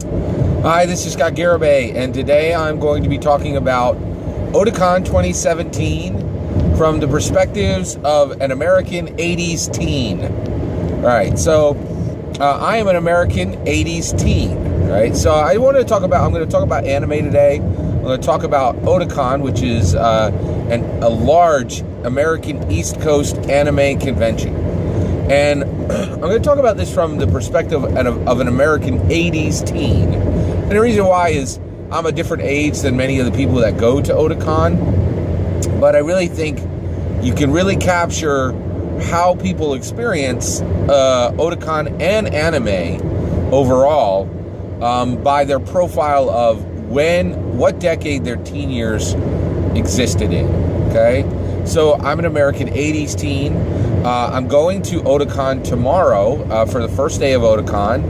Hi, this is Garibay, and today I'm going to be talking about Otakon 2017 from the perspectives of an American 80s teen. All right, so I am an American 80s teen, right? So I'm going to talk about anime today. I'm going to talk about Otakon, which is a large American East Coast anime convention. And I'm going to talk about this from the perspective of an American 80s teen. And the reason why is I'm a different age than many of the people that go to Otakon. But I really think you can really capture how people experience Otakon and anime overall by their profile of what decade their teen years existed in. Okay? So I'm an American 80s teen. I'm going to Otakon tomorrow for the first day of Otakon,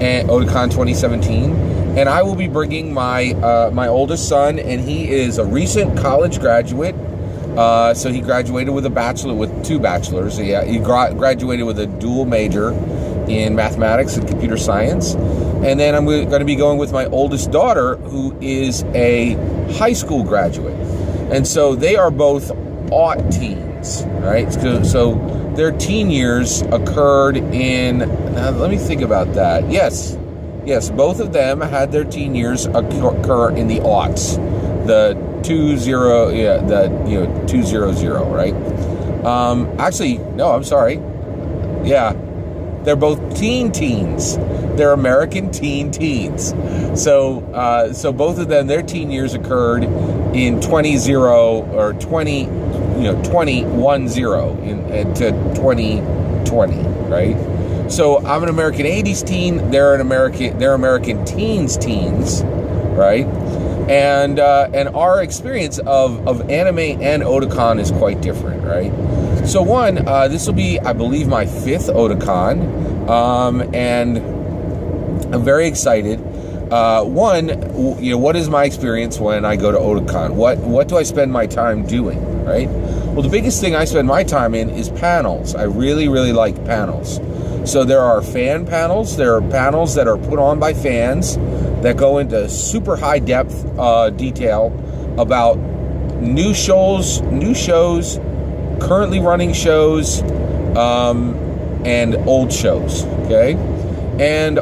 and Otakon 2017, and I will be bringing my my oldest son, and he is a recent college graduate. So he graduated with two bachelors. He graduated with a dual major in mathematics and computer science, and then I'm going to be going with my oldest daughter, who is a high school graduate, and so they are both aught teens, right? So their teen years occurred in, now let me think about that. Yes, both of them had their teen years occur in the aughts, the 200, right? Actually, no, I'm sorry. Yeah, they're both teens. They're American teens. So both of them, their teen years occurred in 2010 to 2020, right? So I'm an American 80s teen. They're American teens, right? And our experience of anime and Otakon is quite different, right? So this will be, I believe, my 5th Otakon, and I'm very excited. What is my experience when I go to Otakon? What do I spend my time doing, right? Well, the biggest thing I spend my time in is panels. I really, really like panels. So there are fan panels. There are panels that are put on by fans that go into super high depth detail about new shows, currently running shows, and old shows. Okay, and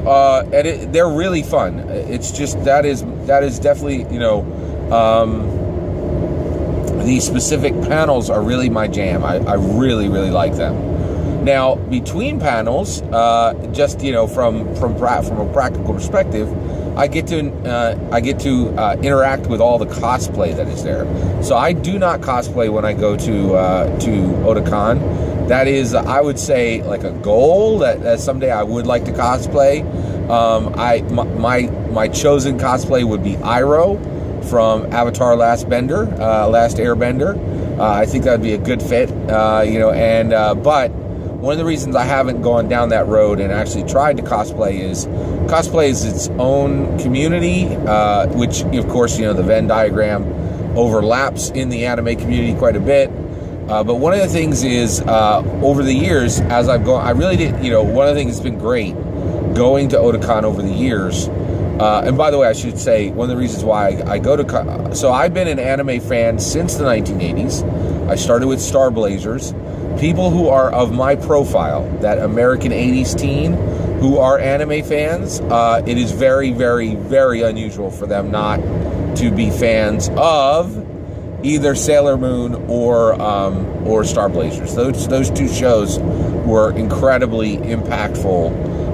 they're really fun. It's just that is definitely these specific panels are really my jam. I really, really like them. Now, between panels, from a practical perspective, I get to interact with all the cosplay that is there. So I do not cosplay when I go to Otakon. That is, I would say, like a goal that someday I would like to cosplay. My chosen cosplay would be Iroh from Avatar: Last Airbender. I think that would be a good fit. But one of the reasons I haven't gone down that road and actually tried to cosplay is its own community, which, of course, the Venn diagram overlaps in the anime community quite a bit. But one of the things is, over the years, as I've gone, I really did, one of the things that's been great going to Otakon over the years. And by the way, I should say, one of the reasons why I go to, so I've been an anime fan since the 1980s. I started with Star Blazers. People who are of my profile, that American 80s teen, who are anime fans, it is very, very, very unusual for them not to be fans of either Sailor Moon or Star Blazers. Those two shows were incredibly impactful.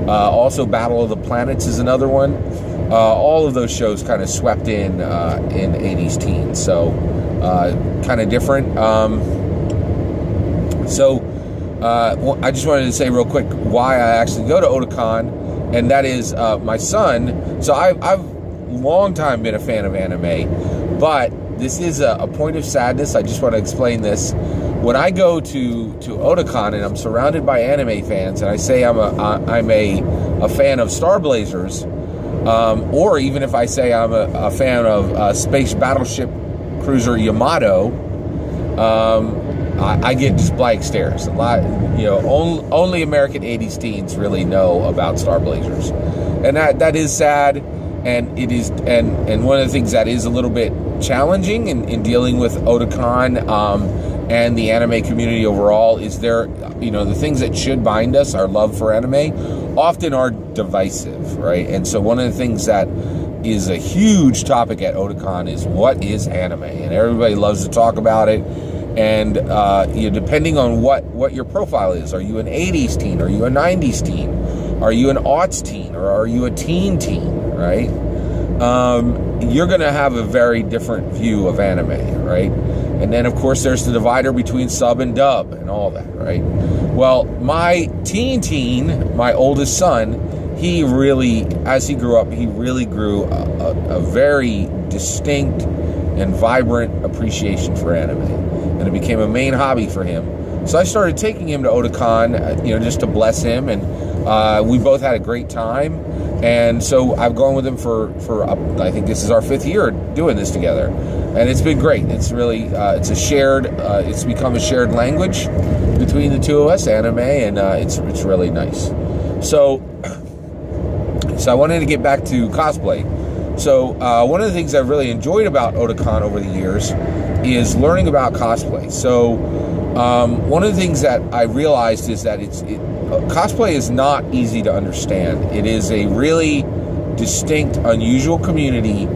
Also, Battle of the Planets is another one. All of those shows kind of swept in 80s teens, so kind of different. I just wanted to say real quick why I actually go to Otakon, and that is my son. So I've long time been a fan of anime, but this is a point of sadness. I just want to explain this. When I go to Otakon and I'm surrounded by anime fans, and I say I'm a fan of Star Blazers, or even if I say I'm a fan of Space Battleship Cruiser Yamato, I get just blank stares. A lot, only American 80s teens really know about Star Blazers, and that is sad. and it is, and one of the things that is a little bit challenging in dealing with Otakon and the anime community overall is the things that should bind us, our love for anime, often are divisive, right? And so one of the things that is a huge topic at Otakon is what is anime, and everybody loves to talk about it. And depending on what your profile is, are you an 80s teen? Are you a 90s teen? Are you an aughts teen? Or are you a teen, right? You're going to have a very different view of anime, right? And then, of course, there's the divider between sub and dub and all that, right? Well, my teen, my oldest son, he really, as he grew up, he really grew a very distinct and vibrant appreciation for anime. And it became a main hobby for him. So I started taking him to Otakon, just to bless him, and we both had a great time. And so I've gone with him for I think this is our 5th year doing this together, and it's been great. It's really it's become a shared language between the two of us, anime, and it's really nice. So I wanted to get back to cosplay. So one of the things I've really enjoyed about Otakon over the years is learning about cosplay. So one of the things that I realized is that cosplay is not easy to understand. It is a really distinct, unusual community,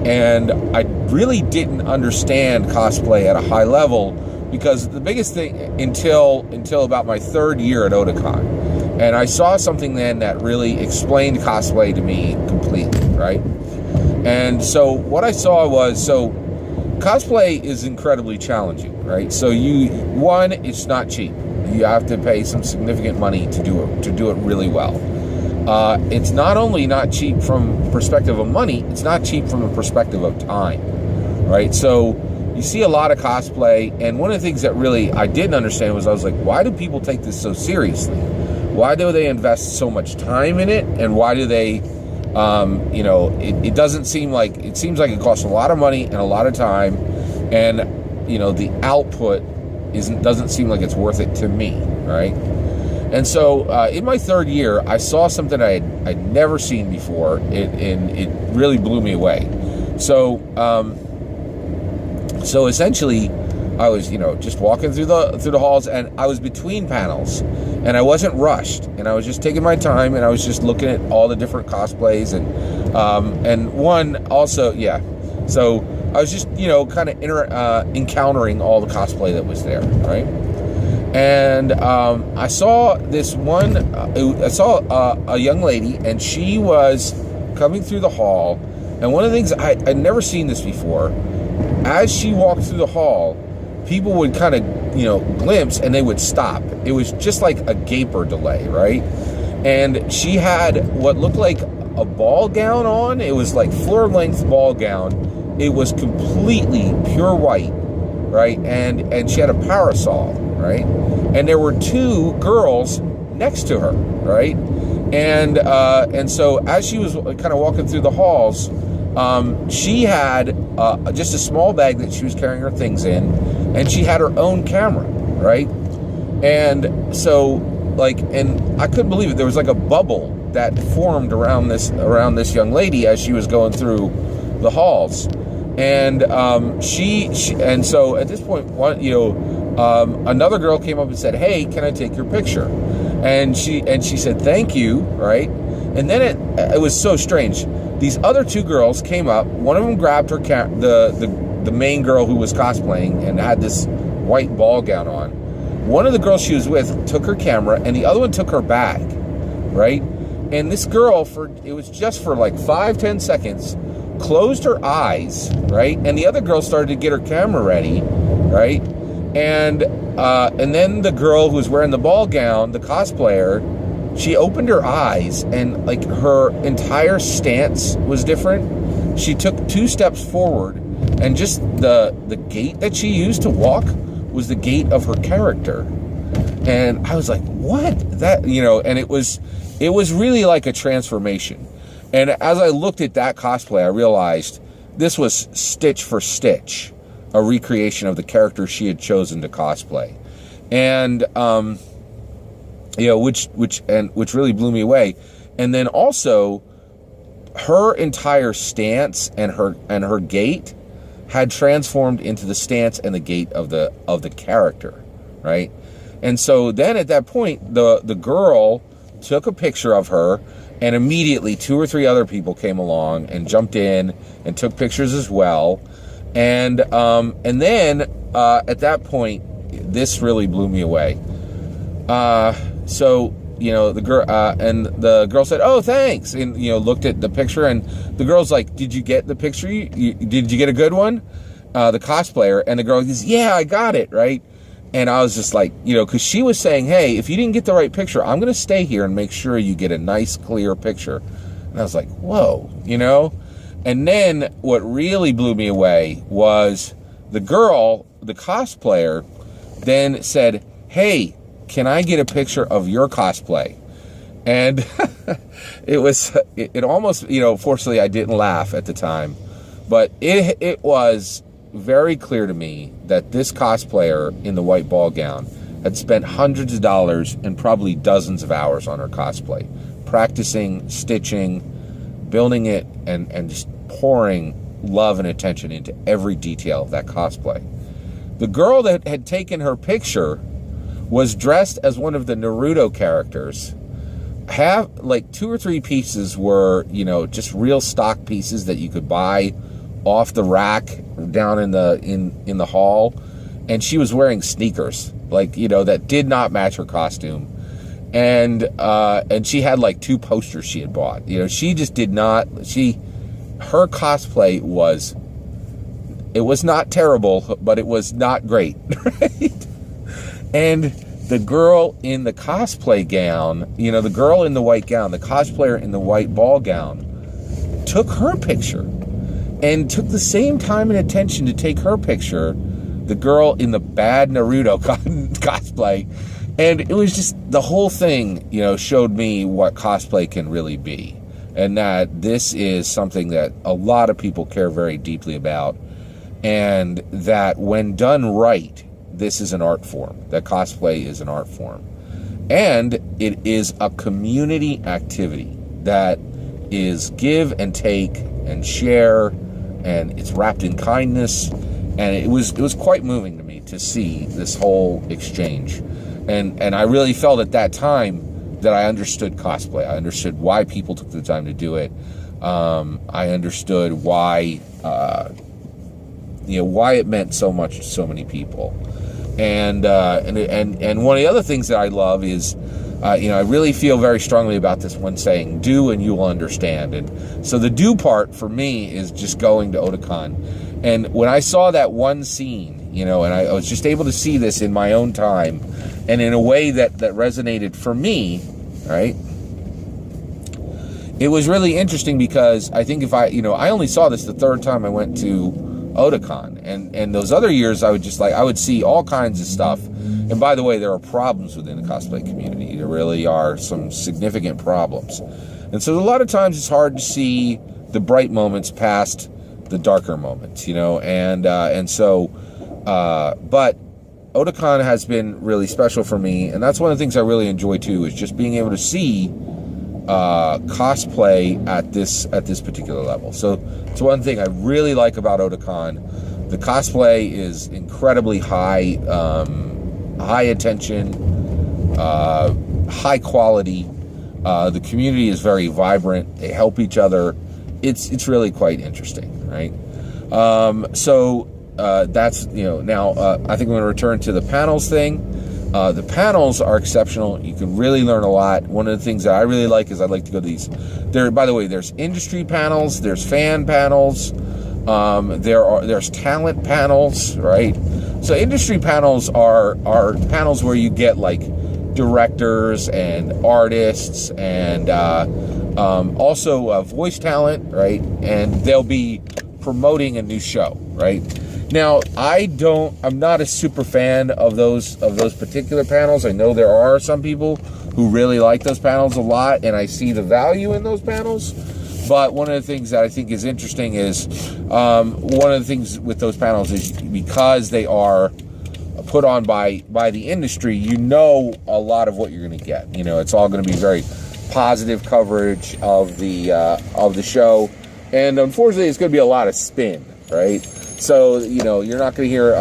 and I really didn't understand cosplay at a high level because the biggest thing until about my 3rd year at Otakon, and I saw something then that really explained cosplay to me completely, right? And so what I saw was, cosplay is incredibly challenging, right? So it's not cheap. You have to pay some significant money to do it really well. It's not only not cheap from the perspective of money, it's not cheap from the perspective of time, right? So you see a lot of cosplay, and one of the things that really I didn't understand was I was like, why do people take this so seriously? Why do they invest so much time in it? And why do they, it seems like it costs a lot of money and a lot of time, and, the output doesn't seem like it's worth it to me, right? And so in my 3rd year, I saw something I'd never seen before, and it really blew me away. So essentially, I was, just walking through the halls, and I was between panels, and I wasn't rushed, and I was just taking my time, and I was just looking at all the different cosplays, and one also, yeah. So I was just, kind of encountering all the cosplay that was there, right? And I saw this one. I saw a young lady, and she was coming through the hall. And one of the things I'd never seen this before. As she walked through the hall, people would kind of, glimpse, and they would stop. It was just like a gaper delay, right? And she had what looked like a ball gown on. It was like floor-length ball gown. It was completely pure white, right? And she had a parasol, right? And there were 2 girls next to her, right? And so as she was kind of walking through the halls, she had just a small bag that she was carrying her things in, and she had her own camera, right? And so, and I couldn't believe it. There was like a bubble that formed around this young lady as she was going through the halls, and and so at this point, another girl came up and said, "Hey, can I take your picture?" And she said, "Thank you," right? And then it was so strange. These other 2 girls came up. One of them grabbed her the main girl who was cosplaying and had this white ball gown on. One of the girls she was with took her camera, and the other one took her bag, right? And this girl, it was just for like 5-10 seconds, closed her eyes, right? And the other girl started to get her camera ready, right? And then the girl who was wearing the ball gown, the cosplayer, she opened her eyes, and like her entire stance was different. She took 2 steps forward, and just the gait that she used to walk was the gait of her character. And I was like, what? That, and it was really like a transformation. And as I looked at that cosplay, I realized this was stitch for stitch a recreation of the character she had chosen to cosplay. And which really blew me away. And then also, her entire stance and her gait had transformed into the stance and the gait of the character, right? And so then at that point, the girl took a picture of her, and immediately 2 or 3 other people came along and jumped in and took pictures as well. And then at that point, this really blew me away. So, you know, the girl said, "Oh, thanks," and, you know, looked at the picture, and the girl's like, "Did you get the picture? Did you get a good one?" The cosplayer, and the girl goes, "Yeah, I got it," right? And I was just like, you know, because she was saying, "Hey, if you didn't get the right picture, I'm going to stay here and make sure you get a nice, clear picture." And I was like, whoa, you know? And then what really blew me away was the girl, the cosplayer, then said, "Hey, can I get a picture of your cosplay?" And it almost, you know, fortunately I didn't laugh at the time, but it was very clear to me that this cosplayer in the white ball gown had spent hundreds of dollars and probably dozens of hours on her cosplay, practicing, stitching, building it, and just pouring love and attention into every detail of that cosplay. The girl that had taken her picture was dressed as one of the Naruto characters. Have like 2 or 3 pieces were, you know, just real stock pieces that you could buy off the rack down in the hall, and she was wearing sneakers, like, you know, that did not match her costume, and she had like 2 posters she had bought. You know, she just did not. Her cosplay was not terrible, but it was not great, right? And the girl in the cosplay gown, you know, the girl in the white gown, the cosplayer in the white ball gown, took her picture and took the same time and attention to take her picture, the girl in the bad Naruto cosplay. And it was just, the whole thing, you know, showed me what cosplay can really be. And that this is something that a lot of people care very deeply about. And that when done right, this is an art form. That cosplay is an art form. And it is a community activity that is give and take and share, and it's wrapped in kindness. And it was quite moving to me to see this whole exchange. And I really felt at that time that I understood cosplay. I understood why people took the time to do it. I understood why, you know, why it meant so much to so many people. And one of the other things that I love is, you know, I really feel very strongly about this one saying, "Do and you will understand." And so the do part for me is just going to Otakon. And when I saw that one scene, you know, and I was just able to see this in my own time and in a way that resonated for me, right? It was really interesting because I think I only saw this the 3rd time I went to Otakon, and those other years I would see all kinds of stuff. And by the way, there are problems within the cosplay community. There really are some significant problems, and so a lot of times it's hard to see the bright moments past the darker moments, you know. But Otakon has been really special for me, and that's one of the things I really enjoy too, is just being able to see cosplay at this particular level. So it's one thing I really like about Otakon. The cosplay is incredibly high attention, high quality. The community is very vibrant. They help each other. It's really quite interesting, right? That's, you know, now I think I'm going to return to the panels thing. The panels are exceptional. You can really learn a lot. One of the things that I really like is I like to go to these. By the way, there's industry panels, there's fan panels, there's talent panels, right? So industry panels are panels where you get like directors and artists and also voice talent, right? And they'll be promoting a new show, right? Now, I'm not a super fan of those particular panels. I know there are some people who really like those panels a lot, and I see the value in those panels. But one of the things that I think is interesting is, one of the things with those panels is because they are put on by the industry, you know a lot of what you're going to get. You know, it's all going to be very positive coverage of the show. And unfortunately, it's going to be a lot of spin, right? So, you're not going to hear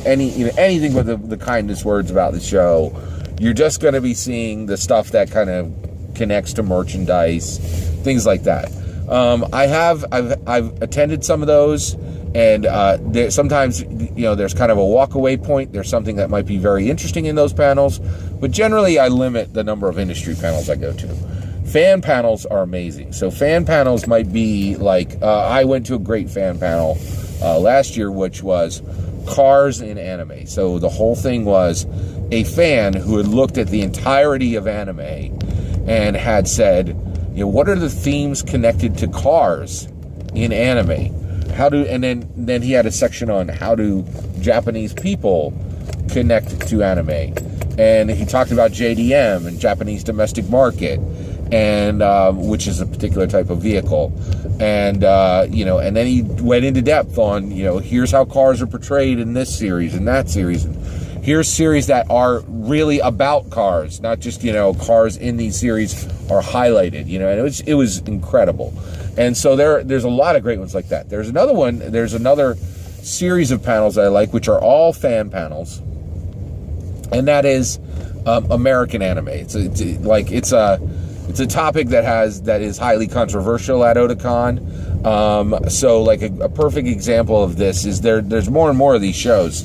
anything but the kindest words about the show. You're just going to be seeing the stuff that kind of connects to merchandise, things like that. I've attended some of those, and sometimes there's kind of a walk-away point. There's something that might be very interesting in those panels, but generally I limit the number of industry panels I go to. Fan panels are amazing. So fan panels might be like, I went to a great fan panel last year, which was cars in anime. So the whole thing was a fan who had looked at the entirety of anime and had said, what are the themes connected to cars in anime? And then he had a section on how do Japanese people connect to anime. And he talked about JDM and Japanese domestic market, and which is a particular type of vehicle, and and then he went into depth on here's how cars are portrayed in this series and that series, and here's series that are really about cars, not just cars in these series are highlighted, and it was incredible. And so there's a lot of great ones like that. There's another series of panels I like, which are all fan panels, and that is American anime. It's a topic that is highly controversial at Otakon. So like a perfect example of this is there's more and more of these shows,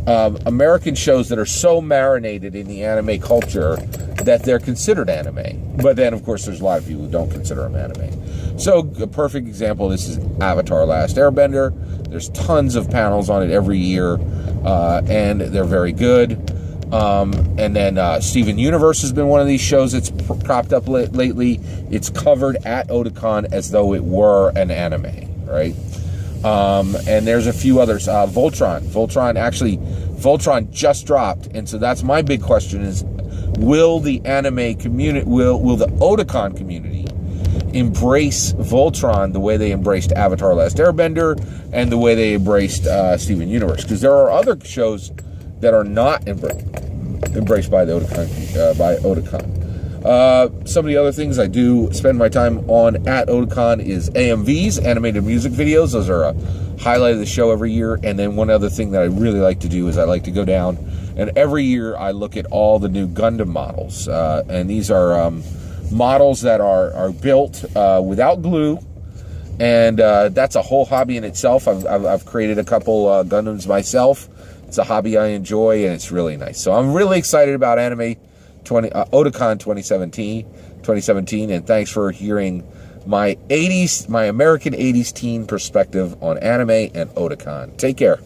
American shows that are so marinated in the anime culture that they're considered anime. But then of course there's a lot of people who don't consider them anime. So a perfect example of this is Avatar: Last Airbender. There's tons of panels on it every year, and they're very good. And then Steven Universe has been one of these shows that's cropped up lately. It's covered at Otakon as though it were an anime, right? And there's a few others. Voltron just dropped, and so that's my big question is, will the anime community, will the Otakon community embrace Voltron the way they embraced Avatar: Last Airbender and the way they embraced Steven Universe? Because there are other shows that are not embraced by the Otakon. Some of the other things I do spend my time on at Otakon is AMVs, animated music videos. Those are a highlight of the show every year. And then one other thing that I really like to do is I like to go down, and every year I look at all the new Gundam models. And these are models that are built without glue. And that's a whole hobby in itself. I've created a couple Gundams myself. It's a hobby I enjoy, and it's really nice. So I'm really excited about Otakon 2017, and thanks for hearing my American 80s teen perspective on anime and Otakon. Take care.